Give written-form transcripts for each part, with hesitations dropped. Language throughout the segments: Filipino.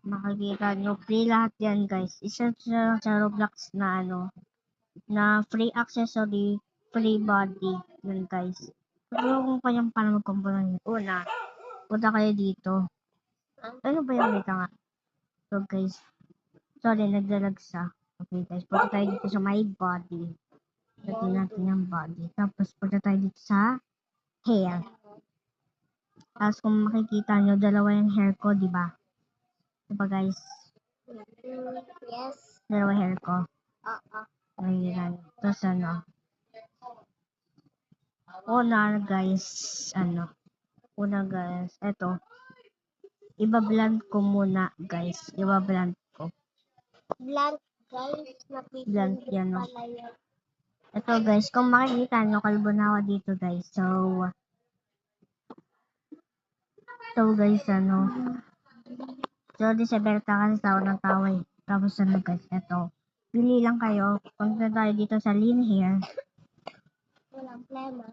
makikita nyo, free lahat yan guys. Isa sa Roblox na na free accessory, free body, yun guys. Pero kung kanyang paano magkumpulan yun, una, punta kayo dito. Ano ba yung wait nga? So guys, sorry, nagdalag sa. Okay guys, punta tayo dito sa my body. Lagyan natin yung body. Tapos punta tayo dito sa hair. Tapos kung makikita nyo, dalawa yung hair ko, di ba? Diba guys? Yes. Dalawa hair ko. Oo. Ayan. Tapos una guys, eto. Iba-blend ko muna guys. Iba-blend ko. Blank guys. Blank Napipindot yan. pala yan. Ito guys, kung makikita nyo, kalbo na ako dito guys. So guys, so di sa Berta kasi tawa ng tawa eh. Tapos guys, eto. Pili lang kayo. Punta tayo dito sa lean hair. Walang plema.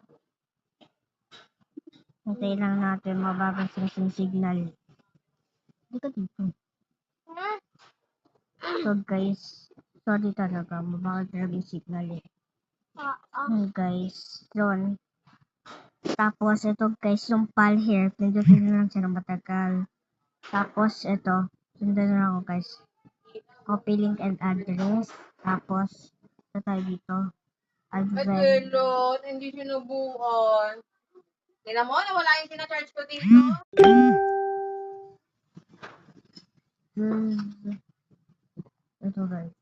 Hintay lang natin mababasing yung signal. Dito dito. So guys, sorry talaga, mababa talaga yung signal eh. Oo. Guys, yun. Tapos ito guys, yung pal hair, pindutin na lang siya ng matagal. Tapos ito, sundan na ako guys. Copy link and address. Tapos, ito tayo dito. Ay, Lord, hindi sinubuan. Tingnan mo, nawala yung sinacharge ko dito. Ito guys.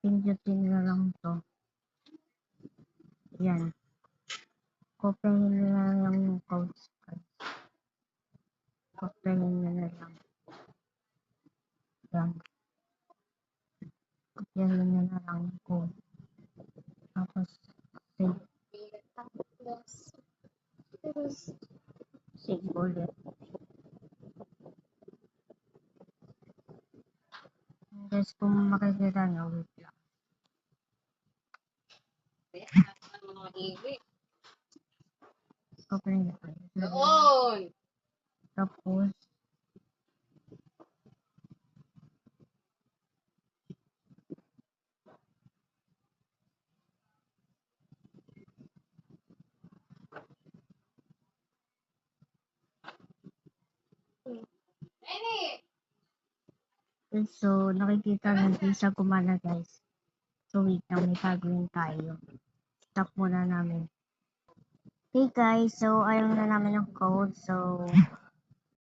Pindutin na lang to. Yan. Copyin na lang yung codes guys. Copyin na lang. Yan. Copyin na lang yung code. Tapos, save. Save ulit. Guys, kung makikita nyo, wait lang. Copyin na lang. Doon. Tapos, so, nakikita nyo din sa gumana guys. So, wait lang, may gagawin tayo. Stop muna namin. Okay guys, so ayaw na namin ng code. So,